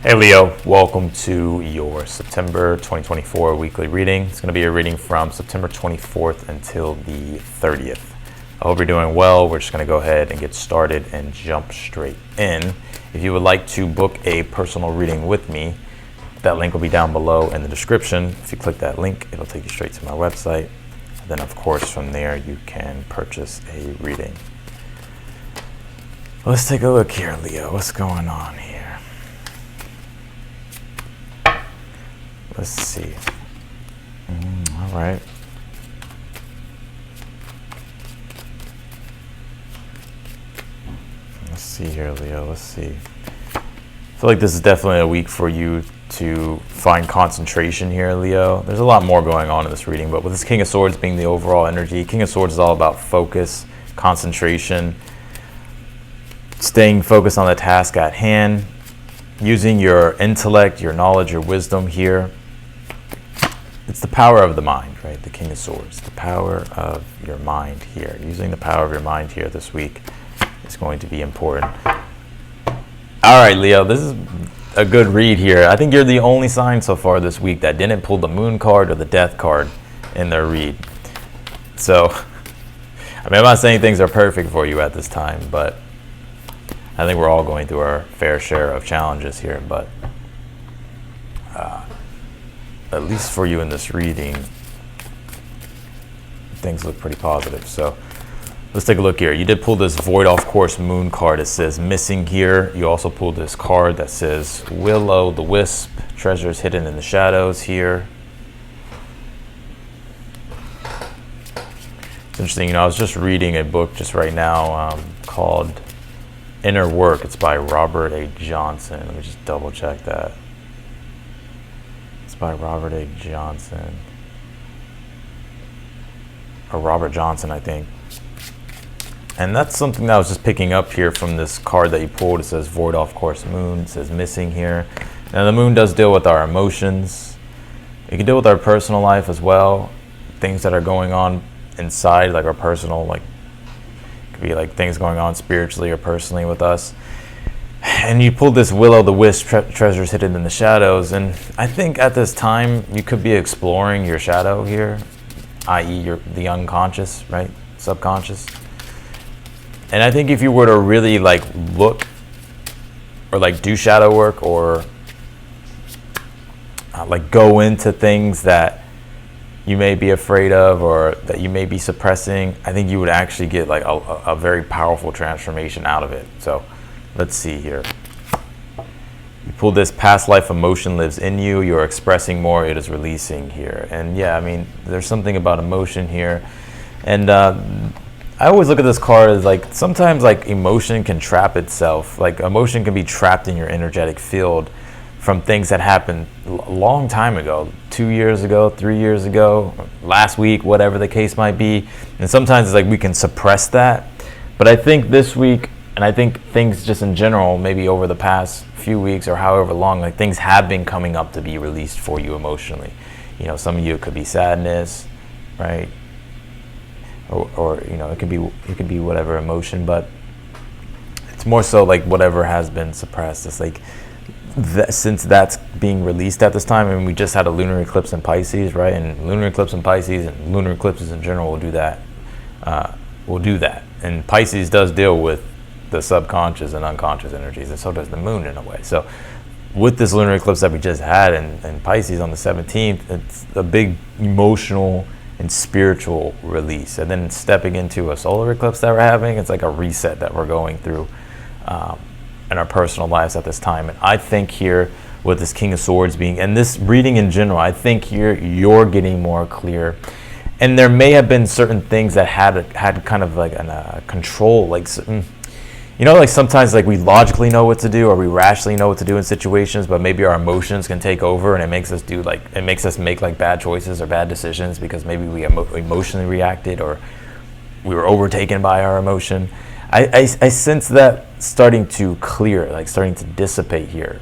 Hey Leo, welcome to your September 2024 weekly reading. It's going to be a reading from September 24th until the 30th. I hope you're doing well. We're just going to go ahead and get started and jump straight in. If you would like to book a personal reading with me, that link will be down below in the description. If you click that link, it'll take you straight to my website. And then of course from there you can purchase a reading. Let's take a look here, Leo. What's going on here? Let's see. All right. Let's see here, Leo. Let's see. I feel like this is definitely a week for you to find concentration here, Leo. There's a lot more going on in this reading, but with this King of Swords being the overall energy, King of Swords is all about focus, concentration, staying focused on the task at hand, using your intellect, your knowledge, your wisdom here. It's the power of the mind, right? The King of Swords, the power of your mind here. Using the power of your mind here this week is going to be important. All right, Leo, this is a good read here. I think you're the only sign so far this week that didn't pull the Moon card or the Death card in their read. So, I mean, I'm not saying things are perfect for you at this time, but I think we're all going through our fair share of challenges here, but at least for you in this reading, things look pretty positive. So let's take a look here. You did pull this Void Off Course Moon card. It says missing here. You also pulled this card that says Willow the Wisp, treasures hidden in the shadows here. It's interesting, I was just reading a book just right now called Inner Work. It's by Robert A. Johnson. Let me just double check that. It's by Robert A. Johnson. Or Robert Johnson, I think. And that's something that I was just picking up here from this card that you pulled. It says Void Off Course Moon. It says missing here. Now the moon does deal with our emotions. It can deal with our personal life as well. Things that are going on inside, like our personal, like could be like things going on spiritually or personally with us. And you pulled this Willow the Wisp, treasures hidden in the shadows. And I think at this time you could be exploring your shadow here, i.e. the unconscious, right? Subconscious. And I think if you were to really like look or like do shadow work or like go into things that you may be afraid of or that you may be suppressing, I think you would actually get like a very powerful transformation out of it. So let's see here. You pulled this past life emotion lives in you. You're expressing more. It is releasing here. And yeah, I mean, there's something about emotion here. And I always look at this card as like sometimes like emotion can trap itself. Like emotion can be trapped in your energetic field from things that happened a long time ago, 2 years ago, 3 years ago, last week, whatever the case might be. And sometimes it's like we can suppress that. But I think this week, and I think things just in general, maybe over the past few weeks or however long, like things have been coming up to be released for you emotionally. You know, some of you, it could be sadness, right? Or you know, it could be whatever emotion, but it's more so like whatever has been suppressed. It's like since that's being released at this time, I mean, we just had a lunar eclipse in Pisces, right? And lunar eclipse in Pisces and lunar eclipses in general will do that. And Pisces does deal with the subconscious and unconscious energies, and so does the moon in a way. So with this lunar eclipse that we just had in Pisces on the 17th, it's a big emotional and spiritual release. And then stepping into a solar eclipse that we're having, it's like a reset that we're going through in our personal lives at this time. And I think here with this King of Swords being, and this reading in general, I think here you're getting more clear. And there may have been certain things that had kind of like a control, like certain, you know, like sometimes like we logically know what to do or we rationally know what to do in situations, but maybe our emotions can take over and it makes us make like bad choices or bad decisions because maybe we emotionally reacted or we were overtaken by our emotion. I sense that starting to clear, like starting to dissipate here.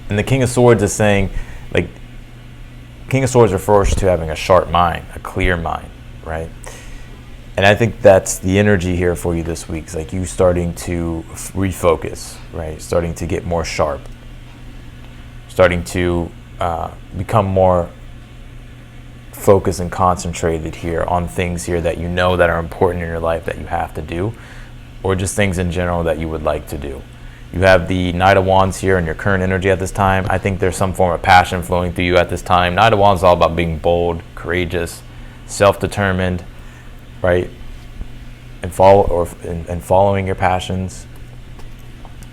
And the King of Swords is saying, like, King of Swords refers to having a sharp mind, a clear mind, right? And I think that's the energy here for you this week. It's like you starting to refocus, right? Starting to get more sharp. starting to become more focused and concentrated here on things here that you know that are important in your life that you have to do, or just things in general that you would like to do. You have the Knight of Wands here in your current energy at this time. I think there's some form of passion flowing through you at this time. Knight of Wands is all about being bold, courageous, self-determined, right? And following your passions.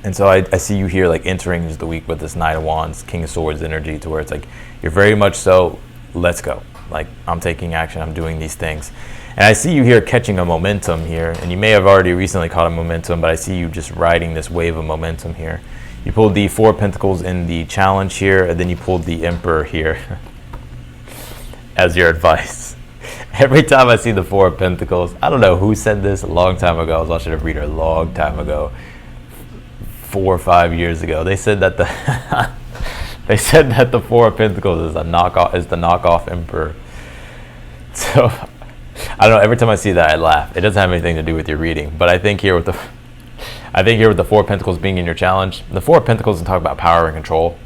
And so I see you here like entering the week with this Knight of Wands, King of Swords energy, to where it's like you're very much so, let's go. Like, I'm taking action, I'm doing these things. And I see you here catching a momentum here, and you may have already recently caught a momentum, but I see you just riding this wave of momentum here. You pulled the Four of Pentacles in the challenge here, and then you pulled the Emperor here as your advice. Every time I see the Four of Pentacles, I don't know who said this a long time ago. I was watching a reader a long time ago, 4 or 5 years ago. They said that the Four of Pentacles is the knockoff Emperor. So I don't know. Every time I see that, I laugh. It doesn't have anything to do with your reading, but I think here with the Four of Pentacles being in your challenge, the Four of Pentacles is talk about power and control,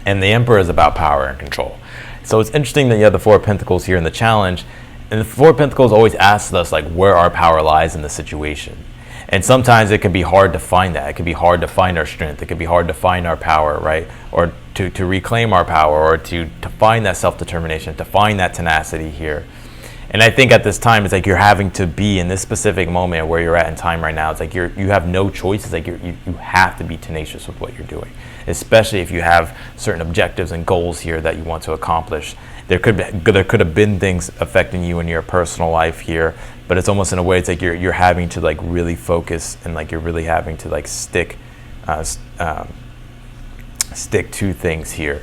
and the Emperor is about power and control. So it's interesting that you have the Four of Pentacles here in the challenge, and the Four of Pentacles always asks us like where our power lies in the situation. And sometimes it can be hard to find that. It can be hard to find our strength. It can be hard to find our power, right? Or to reclaim our power, or to find that self-determination, to find that tenacity here. And I think at this time, it's like you're having to be in this specific moment where you're at in time right now. It's like you have no choice. It's like you have to be tenacious with what you're doing, especially if you have certain objectives and goals here that you want to accomplish. There could have been things affecting you in your personal life here, but it's almost in a way it's like you're having to like really focus, and like you're really having to like stick to things here.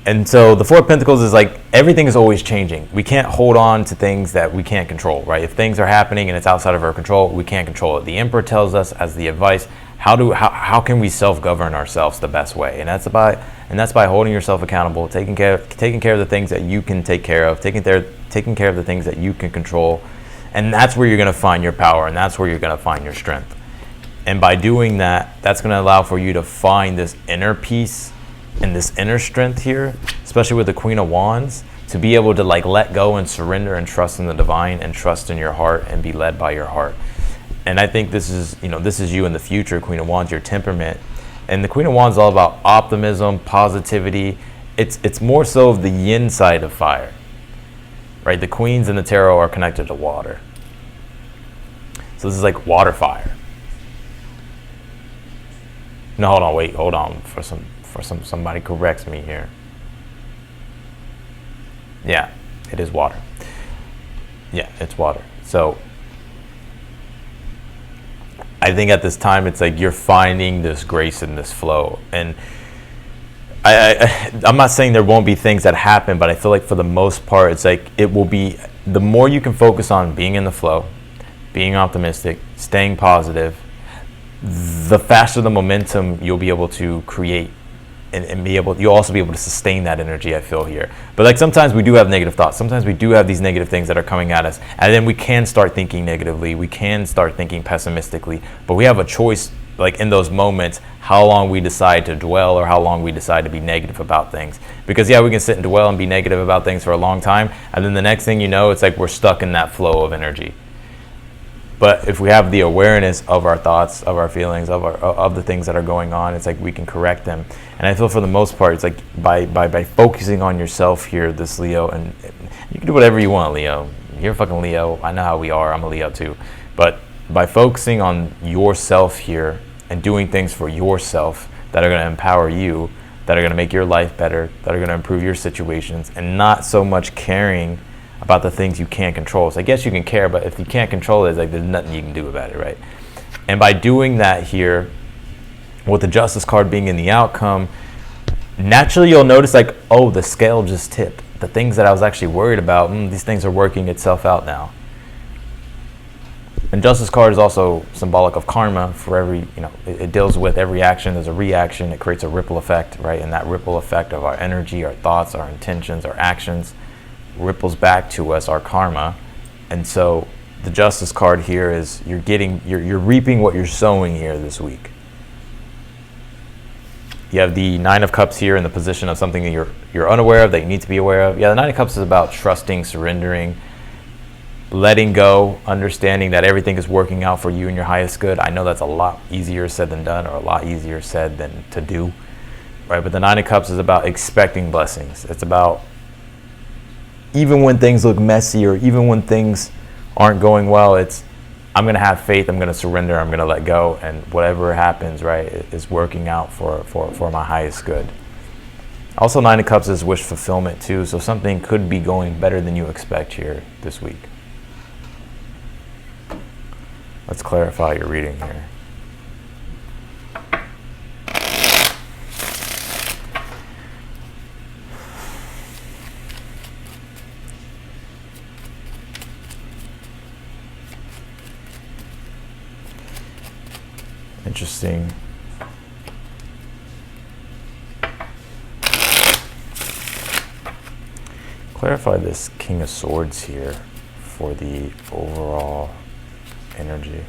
And so the Four of Pentacles is like everything is always changing. We can't hold on to things that we can't control, right? If things are happening and it's outside of our control, we can't control it. The Emperor tells us as the advice, how can we self-govern ourselves the best way? And that's by holding yourself accountable, taking care of the things that you can take care of, taking care of the things that you can control. And that's where you're going to find your power, and that's where you're going to find your strength. And by doing that, that's going to allow for you to find this inner peace and this inner strength here, especially with the Queen of Wands, to be able to like let go and surrender and trust in the divine and trust in your heart and be led by your heart. And I think this is you in the future, Queen of Wands, your temperament. And the Queen of Wands is all about optimism, positivity. It's more so of the yin side of fire, right? The queens in the tarot are connected to water. So this is like water fire. No, hold on. Somebody corrects me here. Yeah, it is water. Yeah, it's water. So I think at this time it's like you're finding this grace and this flow. And I'm not saying there won't be things that happen, but I feel like for the most part it's like it will be, the more you can focus on being in the flow, being optimistic, staying positive, the faster the momentum you'll be able to create. And you'll also be able to sustain that energy, I feel here. But like sometimes we do have negative thoughts. Sometimes we do have these negative things that are coming at us. And then we can start thinking negatively. We can start thinking pessimistically. But we have a choice, like in those moments, how long we decide to dwell or how long we decide to be negative about things. Because yeah, we can sit and dwell and be negative about things for a long time. And then the next thing you know, it's like we're stuck in that flow of energy. But if we have the awareness of our thoughts, of our feelings, of the things that are going on, it's like we can correct them. And I feel for the most part, it's like by focusing on yourself here, this Leo, and you can do whatever you want, Leo. You're a fucking Leo. I know how we are. I'm a Leo too. But by focusing on yourself here and doing things for yourself that are going to empower you, that are going to make your life better, that are going to improve your situations, and not so much caring about the things you can't control. So I guess you can care, but if you can't control it, it's like there's nothing you can do about it, right? And by doing that here, with the Justice card being in the outcome, naturally you'll notice like, oh, the scale just tipped. The things that I was actually worried about, these things are working itself out now. And Justice card is also symbolic of karma. For every, it deals with every action. There's a reaction. It creates a ripple effect, right? And that ripple effect of our energy, our thoughts, our intentions, our actions ripples back to us, our karma. And so the Justice card here is you're reaping what you're sowing here this week. You have the Nine of Cups here in the position of something that you're unaware of, that you need to be aware of. Yeah, the Nine of Cups is about trusting, surrendering, letting go, understanding that everything is working out for you and your highest good. I know that's a lot easier said than done, or a lot easier said than to do, right? But the Nine of Cups is about expecting blessings. It's about, even when things look messy, or even when things aren't going well, it's, I'm going to have faith, I'm going to surrender, I'm going to let go, and whatever happens, right, is working out for my highest good. Also, Nine of Cups is wish fulfillment too, so something could be going better than you expect here this week. Let's clarify your reading here. Interesting. Clarify this King of Swords here for the overall energy.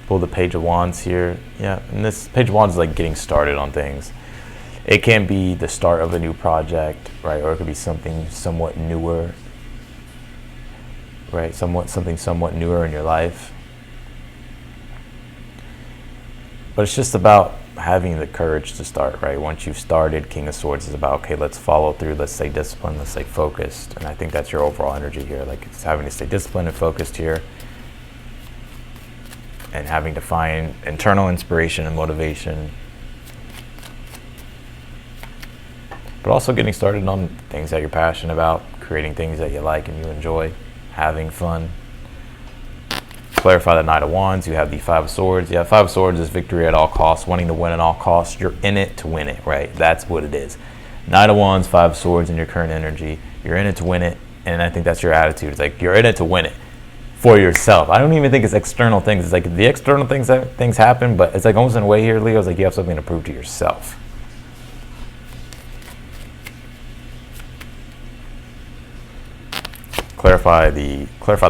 Pull the Page of Wands here. Yeah, and this Page of Wands is like getting started on things. It can be the start of a new project, right? Or it could be something somewhat newer, right? Something somewhat newer in your life. But it's just about having the courage to start, right? Once you've started, King of Swords is about, okay, let's follow through, let's stay disciplined, let's stay focused. And I think that's your overall energy here. Like, it's having to stay disciplined and focused here, and having to find internal inspiration and motivation. But also getting started on things that you're passionate about, creating things that you like and you enjoy, having fun. Clarify the Knight of Wands. You have the Five of Swords. Yeah, Five of Swords is victory at all costs, wanting to win at all costs. You're in it to win it, right? That's what it is. Knight of Wands, Five of Swords in your current energy. You're in it to win it, and I think that's your attitude. It's like you're in it to win it for yourself. I don't even think it's external things. It's like the external things happen, but it's like almost in a way here, Leo, it's like you have something to prove to yourself. Clarify the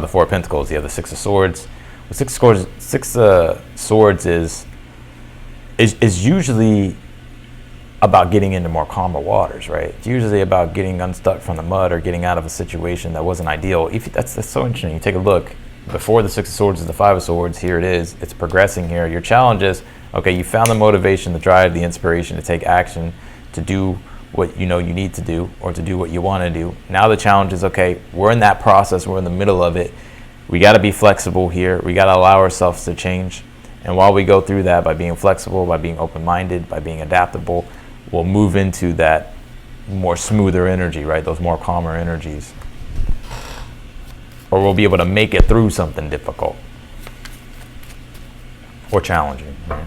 Four of Pentacles. You have the Six of Swords. The Six of Swords is usually about getting into more calmer waters, right? It's usually about getting unstuck from the mud or getting out of a situation that wasn't ideal. That's so interesting. You take a look. Before the Six of Swords is the Five of Swords. Here it is. It's progressing here. Your challenge is, okay, you found the motivation, the drive, the inspiration to take action, to do what you know you need to do, or to do what you want to do. Now the challenge is, okay, we're in that process. We're in the middle of it. We got to be flexible here. We got to allow ourselves to change. And while we go through that, by being flexible, by being open-minded, by being adaptable, we'll move into that more smoother energy, right? Those more calmer energies. Or we'll be able to make it through something difficult or challenging, right?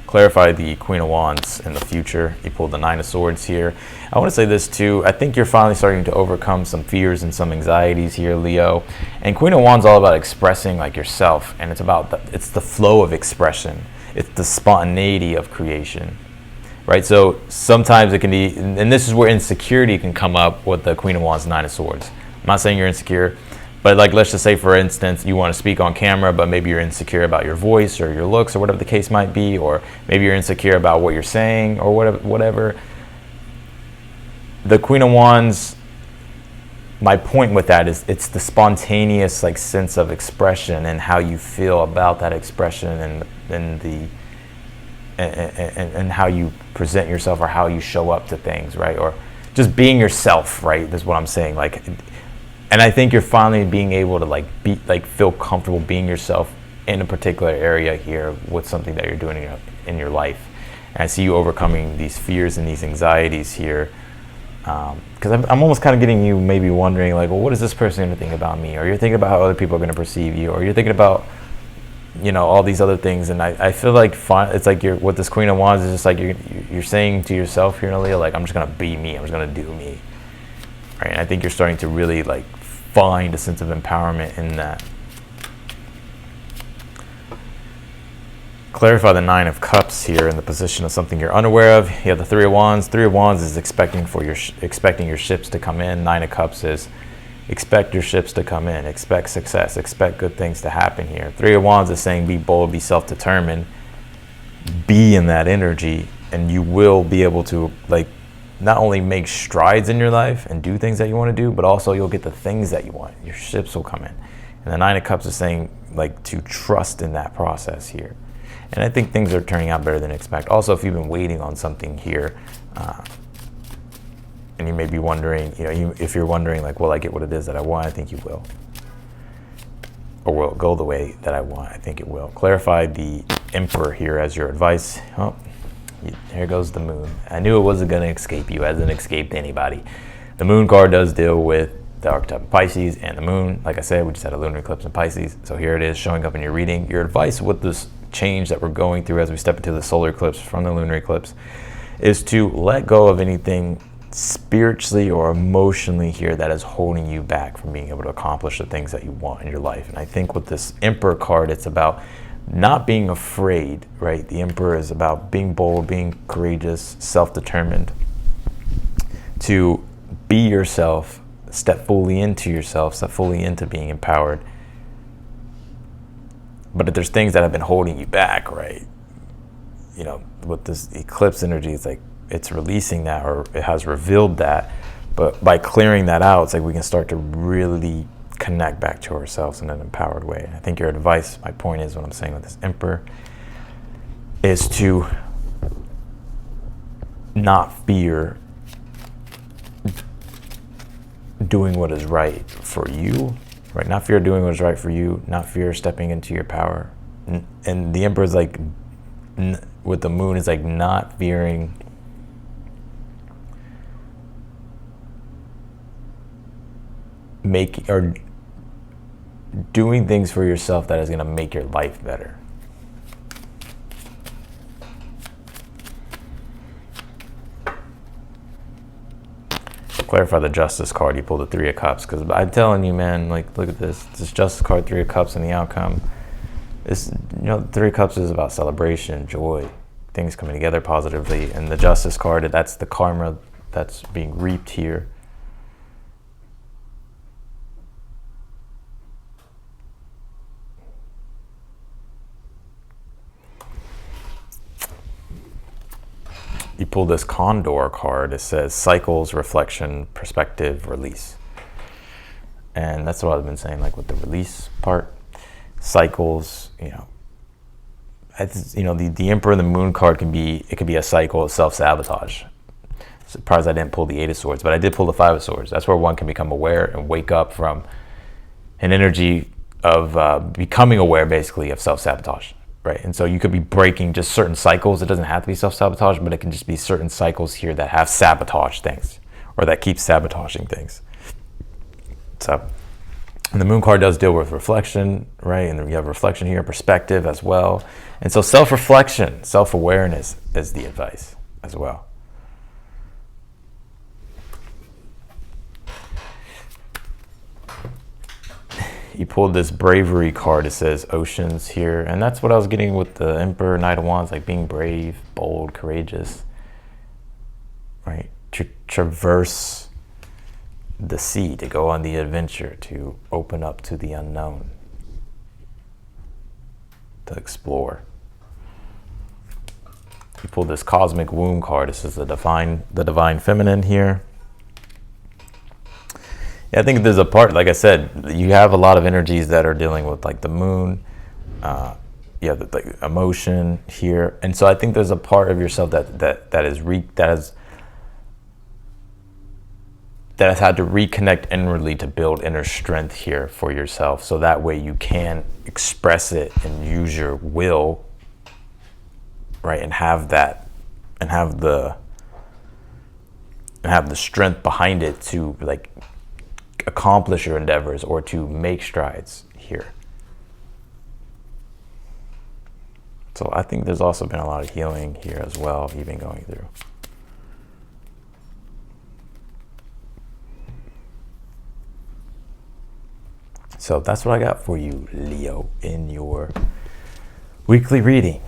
Clarify the Queen of Wands in the future. You pulled the Nine of Swords here. I want to say this too. I think you're finally starting to overcome some fears and some anxieties here, Leo. And Queen of Wands is all about expressing like yourself, and it's about it's the flow of expression. It's the spontaneity of creation, right? So sometimes it can be, and this is where insecurity can come up with the Queen of Wands, Nine of Swords. I'm not saying you're insecure, but like, let's just say, for instance, you want to speak on camera, but maybe you're insecure about your voice or your looks or whatever the case might be, or maybe you're insecure about what you're saying or whatever. The Queen of Wands, my point with that is it's the spontaneous like sense of expression and how you feel about that expression, and how you present yourself or how you show up to things, right? Or just being yourself, right? That's what I'm saying. Like, and I think you're finally being able to feel comfortable being yourself in a particular area here with something that you're doing in your life. And I see you overcoming these fears and these anxieties here. Because I'm almost kind of getting you maybe wondering, like, well, what is this person going to think about me? Or you're thinking about how other people are going to perceive you. Or you're thinking about, all these other things. And I feel like it's like you're with this Queen of Wands is just like you're saying to yourself here, Leo, like, I'm just going to be me. I'm just going to do me. Right? And I think you're starting to really find a sense of empowerment in that. Clarify the Nine of Cups here in the position of something you're unaware of. You have the Three of Wands. Three of Wands is expecting your ships to come in. Nine of Cups is expect your ships to come in. Expect success. Expect good things to happen here. Three of Wands is saying be bold, be self-determined. be in that energy, and you will be able to like not only make strides in your life and do things that you want to do, but also you'll get the things that you want. Your ships will come in. And the Nine of Cups is saying like to trust in that process here. And I think things are turning out better than expected. Also, if you've been waiting on something here, and you may be wondering, if you're wondering like, will I get what it is that I want? I think you will. Or will it go the way that I want? I think it will. Clarify the Emperor here as your advice. Oh, here goes the Moon. I knew it wasn't going to escape you. It hasn't escaped anybody. The Moon card does deal with the archetype of Pisces and the Moon. Like I said, we just had a lunar eclipse in Pisces. So here it is showing up in your reading. Your advice with this change that we're going through as we step into the solar eclipse from the lunar eclipse is to let go of anything spiritually or emotionally here that is holding you back from being able to accomplish the things that you want in your life. And I think with this Emperor card, it's about not being afraid, right? The Emperor is about being bold, being courageous, self-determined, to be yourself, step fully into yourself, step fully into being empowered. But if there's things that have been holding you back, right? With this eclipse energy, it's like it's releasing that, or it has revealed that. But by clearing that out, it's like we can start to really connect back to ourselves in an empowered way. And I think your advice, my point is, what I'm saying with this Emperor, is to not fear doing what is right for you, right? Not fear doing what is right for you, not fear stepping into your power. And the Emperor is like, with the Moon, is like not fearing making or doing things for yourself that is going to make your life better. Clarify the Justice card. You pulled the Three of Cups, because I'm telling you, man, like, look at this Justice card, Three of Cups, and the outcome. This, Three of Cups is about celebration, joy, things coming together positively, and the Justice card, that's the karma that's being reaped here. You pull this Condor card. It says cycles, reflection, perspective, release. And that's what I've been saying, like with the release part. Cycles, the Emperor and the Moon card can be a cycle of self-sabotage. Surprised I didn't pull the Eight of Swords, but I did pull the Five of Swords. That's where one can become aware and wake up from an energy of becoming aware, basically, of self-sabotage. Right, and so you could be breaking just certain cycles. It doesn't have to be self-sabotage, but it can just be certain cycles here that have sabotage things, or that keep sabotaging things. So, and the Moon card does deal with reflection, right? And then you have reflection here, perspective as well. And so self-reflection, self-awareness is the advice as well. You pulled this Bravery card. It says oceans here. And that's what I was getting with the Emperor, Knight of Wands, like being brave, bold, courageous, right? To traverse the sea, to go on the adventure, to open up to the unknown, to explore. You pulled this Cosmic Womb card. This is the divine feminine here. Yeah, I think there's a part, like I said, you have a lot of energies that are dealing with like the Moon, you have the emotion here, and so I think there's a part of yourself that has had to reconnect inwardly to build inner strength here for yourself, so that way you can express it and use your will, right, and have the strength behind it to like accomplish your endeavors or to make strides here. So I think there's also been a lot of healing here as well you've been going through. So that's what I got for you, Leo, in your weekly reading.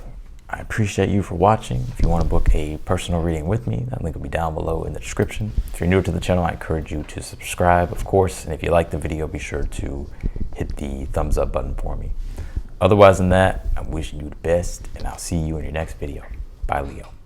I appreciate you for watching. If you want to book a personal reading with me, that link will be down below in the description. If you're new to the channel, I encourage you to subscribe, of course. And if you like the video, be sure to hit the thumbs up button for me. Otherwise than that, I'm wishing you the best, and I'll see you in your next video. Bye, Leo.